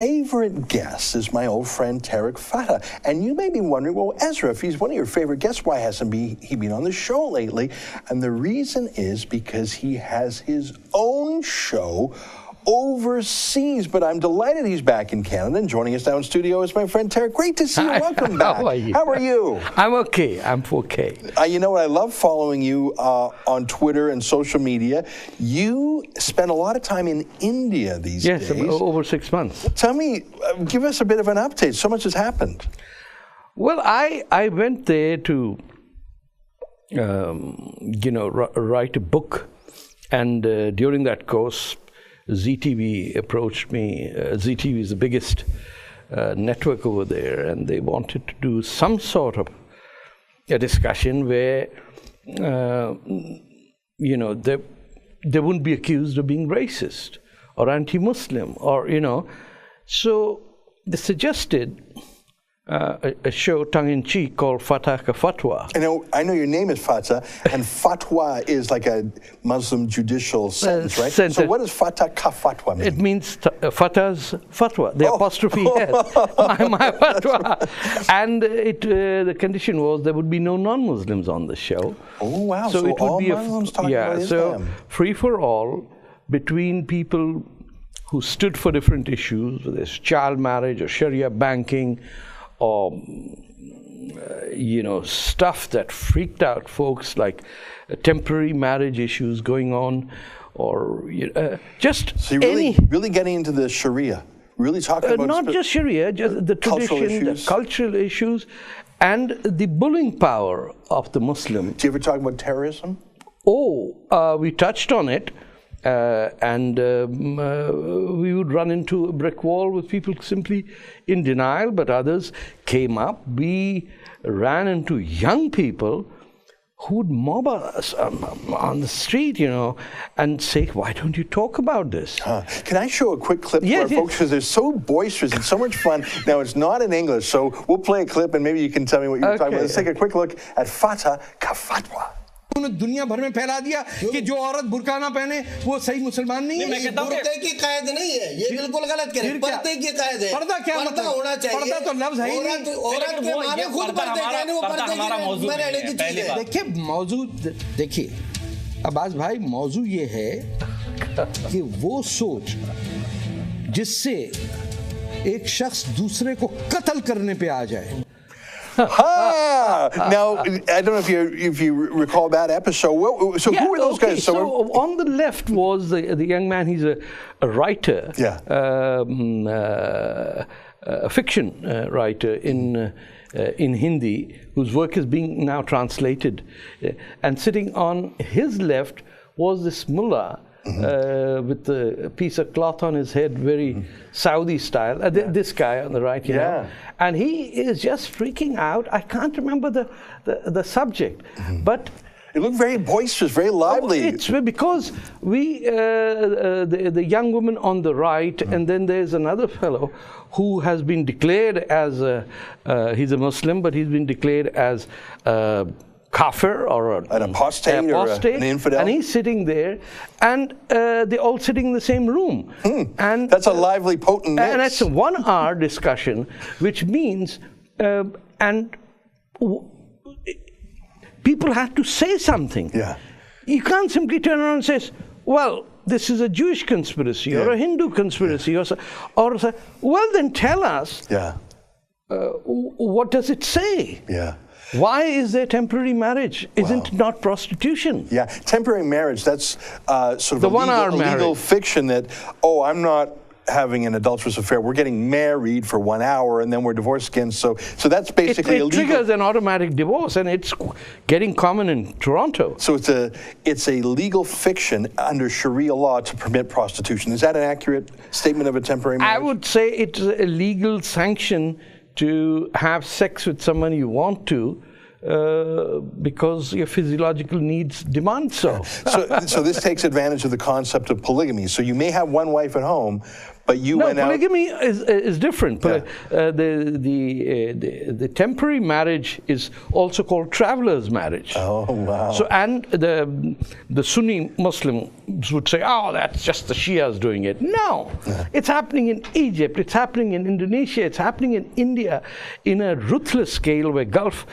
Favorite guest is my old friend Tarek Fateh. And you may be wondering, well, Ezra, if he's one of your favorite guests, why hasn't he been on the show lately? And the reason is because he has his own show overseas. But I'm delighted he's back in Canada, and joining us now in studio is my friend Tarek. Great to see you. Welcome back. How are you? How are you? I'm okay. I'm okay. You know what? I love following you on Twitter and social media. You spend a lot of time in India these days. Yes, over 6 months. Tell me, give us a bit of an update. So much has happened. Well, I went there to, write a book, and during that course, ZTV approached me. ZTV is the biggest network over there, and they wanted to do some sort of a discussion where, they wouldn't be accused of being racist or anti-Muslim, or, So they suggested a show tongue-in-cheek called Fatwa. I know your name is Fateh, and Fatwa is like a Muslim judicial sentence, right? So what does Fatwa mean? It means Fatah's Fatwa, the apostrophe S, my Fatwa. And the condition was there would be no non-Muslims on the show. Oh, wow. So it would all be Muslims talking about Islam. So free for all between people who stood for different issues, whether it's child marriage or Sharia banking, or stuff that freaked out folks, like temporary marriage issues going on, or just so you're really getting into the Sharia, really talking about not just Sharia, just the tradition, the cultural issues, and the bullying power of the Muslim. Do you ever talk about terrorism? We touched on it. And we would run into a brick wall with people simply in denial, but others came up. We ran into young people who would mob us on the street, and say, why don't you talk about this? Can I show a quick clip for our folks? Because they're so boisterous and so much fun. Now, it's not in English, so we'll play a clip, and maybe you can tell me what you're talking about. Let's take a quick look at Fateh ka Fatwa. दुनिया भर में फैला दिया कि जो औरत बुर्का ना पहने वो सही मुसलमान नहीं है। मैं कहता हूं बुर्के की कायद नहीं है, ये बिल्कुल गलत कह रहे हैं। पर्दे की कायद है। पर्दा क्या मतलब? होना चाहिए। पर्दा तो लफ्ज है ही नहीं। औरत के माने खुद पर्दे कहने वो पर्दे की रहने की चीज है। देखिए मौजू, देखिए अब्बास भाई, मौजू ये है कि वो सोच जिससे एक शख्स दूसरे को कत्ल करने पे आ जाए। Now, I don't know if you recall that episode. Who were those guys? So on the left was the young man. He's a writer, a fiction writer in Hindi, whose work is being now translated. And sitting on his left was this mullah. With a piece of cloth on his head, very Saudi style. This guy on the right, you know. And he is just freaking out. I can't remember the subject, but it looked very boisterous, very lively. It's because the young woman on the right, and then there's another fellow who has been declared as he's a Muslim, but he's been declared as kafir or an apostate or an infidel, and he's sitting there, and they're all sitting in the same room. And that's a lively, potent mix. And it's a 1 hour discussion, which means people have to say something. You can't simply turn around and say, well, this is a Jewish conspiracy or a Hindu conspiracy, or well, then tell us what does it say? Why is there temporary marriage? Isn't it not prostitution? Temporary marriage, that's sort of a legal fiction that, I'm not having an adulterous affair. We're getting married for 1 hour and then we're divorced again. So that's basically illegal. It triggers an automatic divorce, and it's getting common in Toronto. So it's a legal fiction under Sharia law to permit prostitution. Is that an accurate statement of a temporary marriage? I would say it's a legal sanction to have sex with someone you want to, because your physiological needs demand so. So this takes advantage of the concept of polygamy. So you may have one wife at home, But you went out. Polygamy is different. Yeah. The temporary marriage is also called traveler's marriage. Oh, wow. So, and the Sunni Muslims would say, oh, that's just the Shias doing it. No, it's happening in Egypt, it's happening in Indonesia, it's happening in India in a ruthless scale where Gulf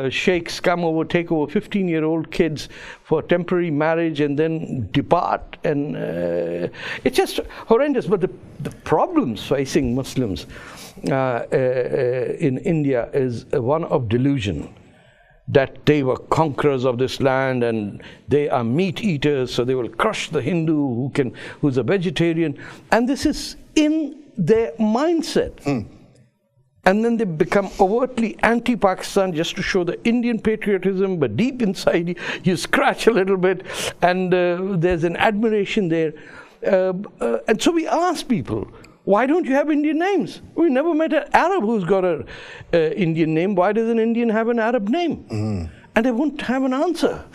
sheikhs come over, take over 15-year-old kids for temporary marriage and then depart. And it's just horrendous. But the problems facing Muslims in India is one of delusion, that they were conquerors of this land and they are meat eaters, so they will crush the Hindu who's a vegetarian. And this is in their mindset. And then they become overtly anti-Pakistan just to show the Indian patriotism, but deep inside you scratch a little bit, and there's an admiration there. And so we ask people, why don't you have Indian names? We never met an Arab who's got an Indian name. Why does an Indian have an Arab name? And they won't have an answer.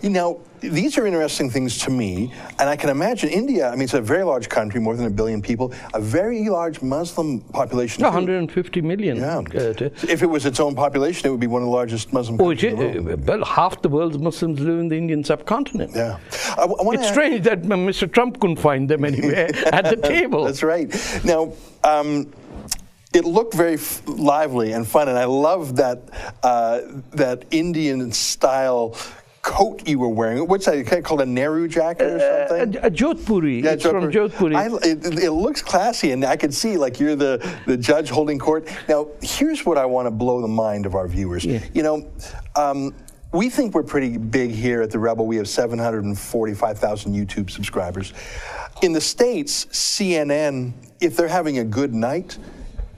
You know, these are interesting things to me, and I can imagine India, I mean, it's a very large country, more than 1 billion people, a very large Muslim population. 150 million. Yeah. If it was its own population, it would be one of the largest Muslim countries in the world. Well, half the world's Muslims live in the Indian subcontinent. Yeah. It's strange that Mr. Trump couldn't find them anywhere at the table. That's right. Now, it looked very lively and fun, and I love that Indian-style coat you were wearing. What's that? Kind of called a Nehru jacket or something? A Jodhpuri. Yeah, it's from Jodhpuri. It looks classy, and I can see like you're the judge holding court. Now, here's what I want to blow the mind of our viewers. Yeah. You know, we think we're pretty big here at The Rebel. We have 745,000 YouTube subscribers. In the States, CNN, if they're having a good night,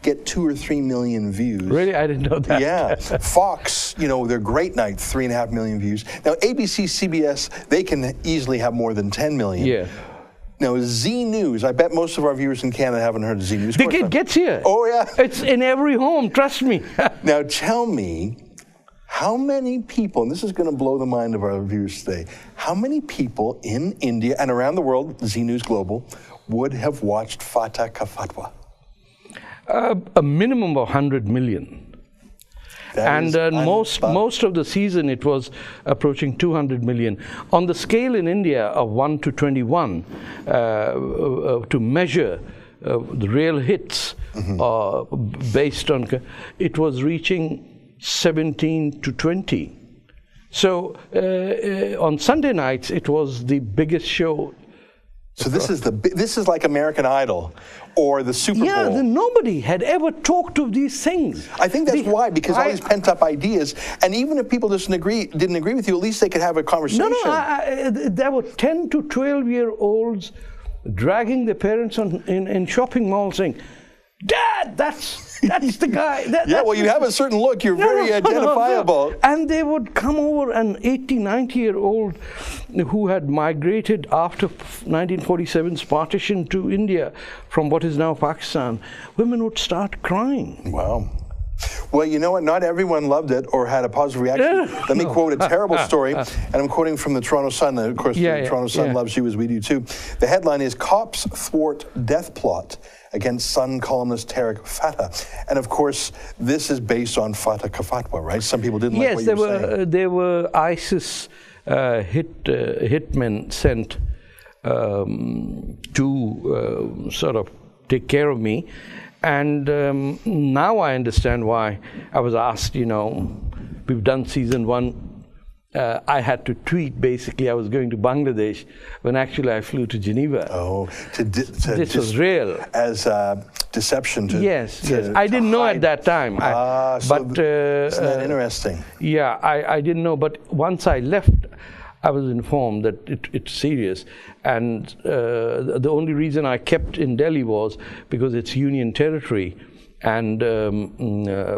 get 2 or 3 million views. Really? I didn't know that. Yeah. Fox, you know, their great night, 3.5 million views. Now, ABC, CBS, they can easily have more than 10 million. Yeah. Now, Z News, I bet most of our viewers in Canada haven't heard of Z News. It gets here. Oh, yeah. It's in every home, trust me. Now, tell me, how many people, and this is going to blow the mind of our viewers today, how many people in India and around the world, Z News Global, would have watched Fatwa Ka Fatwa? A minimum of 100 million. And most of the season it was approaching 200 million. On the scale in India of 1 to 21, to measure the real hits based on, it was reaching 17 to 20. So on Sunday nights it was the biggest show. So this is like American Idol or the Super Bowl. Yeah, nobody had ever talked of these things. I think that's why, because all these pent-up ideas, and even if people didn't agree with you, at least they could have a conversation. No, there were 10 to 12-year-olds dragging their parents in shopping malls saying, Dad, that's the guy. Well, you have a certain look. You're very identifiable. No. And they would come over, an 80, 90-year-old who had migrated after 1947's partition to India from what is now Pakistan. Women would start crying. Wow. Well, you know what? Not everyone loved it or had a positive reaction. Let me quote a terrible story, and I'm quoting from the Toronto Sun. Of course, the Toronto Sun loves you as we do too. The headline is, Cops Thwart Death Plot Against Sun columnist Tarek Fateh. And of course, this is based on Fatwa Ka Fatwa, right? Some people didn't like what you were saying. Yes, there were ISIS hitmen sent to sort of take care of me. And now I understand why I was asked, you know, we've done season 1. I had to tweet, basically, I was going to Bangladesh when actually I flew to Geneva. Oh, this was real. As deception to Yes. I didn't know at that time. Isn't that interesting? Yeah, I didn't know. But once I left, I was informed that it's serious. And the only reason I kept in Delhi was because it's Union territory. And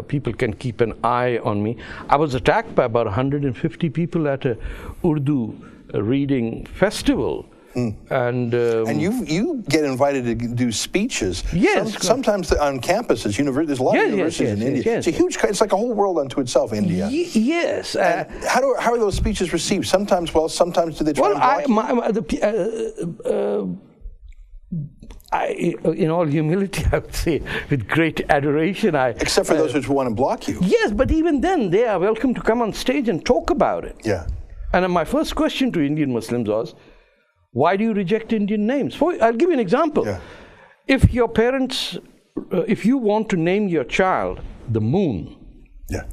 people can keep an eye on me. I was attacked by about 150 people at a Urdu reading festival. And you get invited to do speeches. Yes. Sometimes on campuses, there's a lot of universities in India. Yes, it's a huge, it's like a whole world unto itself, India. Yes. How are those speeches received? Sometimes well, sometimes do they try and block you? in all humility, I would say, with great adoration, except for those who want to block you. Yes, but even then, they are welcome to come on stage and talk about it. Yeah. And my first question to Indian Muslims was, why do you reject Indian names? I'll give you an example. Yeah. If your parents, if you want to name your child the moon, Yeah.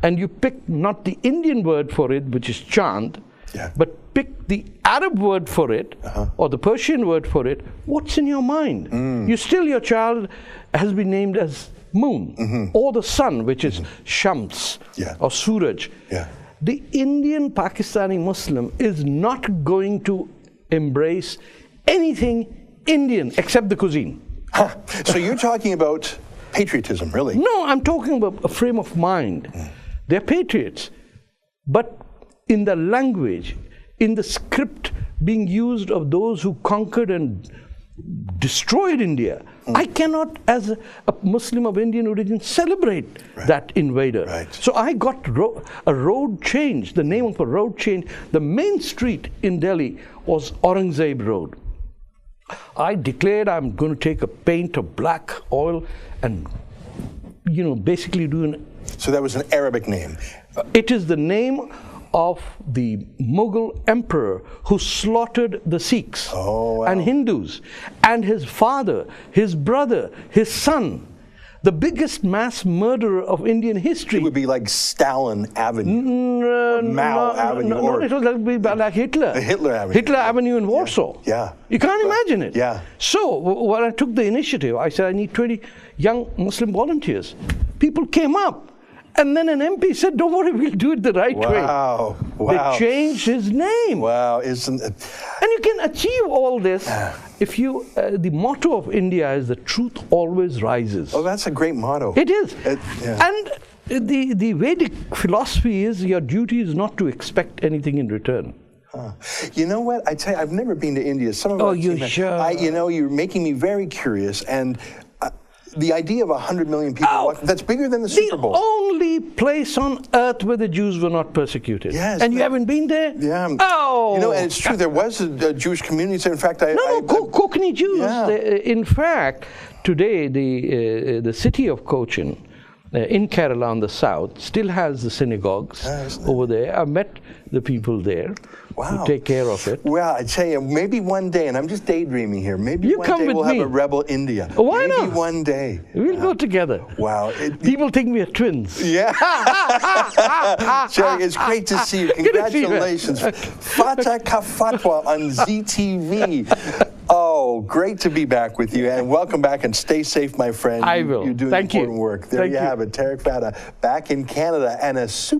and you pick not the Indian word for it, which is Chand, Yeah. but pick the Arab word for it, or the Persian word for it, what's in your mind? Your child has been named as moon, or the sun, which is Shams, or Suraj. Yeah. The Indian Pakistani Muslim is not going to embrace anything Indian except the cuisine. So you're talking about patriotism, really? No, I'm talking about a frame of mind. They're patriots, but in the language, in the script being used of those who conquered and destroyed India, I cannot, as a Muslim of Indian origin, celebrate that invader. Right. So I got a road change, the name of a road change. The main street in Delhi was Aurangzeb Road. I declared I'm going to take a paint of black oil and, basically do an... So that was an Arabic name. It is the name of the Mughal emperor who slaughtered the Sikhs and Hindus, and his father, his brother, his son, the biggest mass murderer of Indian history. It would be like Stalin Avenue, Mao Avenue. No, it would be like Hitler. Hitler Avenue. Hitler Avenue in Warsaw. Yeah. You can't imagine it. Yeah. So when I took the initiative, I said I need 20 young Muslim volunteers. People came up. And then an MP said, don't worry, we'll do it the right way. Wow. They changed his name. Wow, isn't it? And you can achieve all this if you, the motto of India is the truth always rises. Oh, that's a great motto. It is. Yeah. And the Vedic philosophy is your duty is not to expect anything in return. You know what? I tell you, I've never been to India. Some of our you team- sure? You're making me very curious. And the idea of 100 million people watching, that's bigger than the Super Bowl. The only place on earth where the Jews were not persecuted. Yes. And you haven't been there? Yeah. Oh! And it's true, there was a Jewish community. So in fact, Konkani Jews. Yeah. In fact, today the city of Cochin in Kerala on the south still has the synagogues over there. I met the people there who take care of it. Well, I tell you, maybe one day, and I'm just daydreaming here, maybe You one come day with we'll me. have a rebel India. Why maybe not? one day. We'll go together. Wow. People think we are twins. Yeah. Jerry, it's great to see you. Congratulations. Fateh Fatwa on ZTV. Oh, great to be back with you, and welcome back, and stay safe, my friend. I will. You're doing Thank you. important work. There you have it, Tarek Fateh, back in Canada, and a super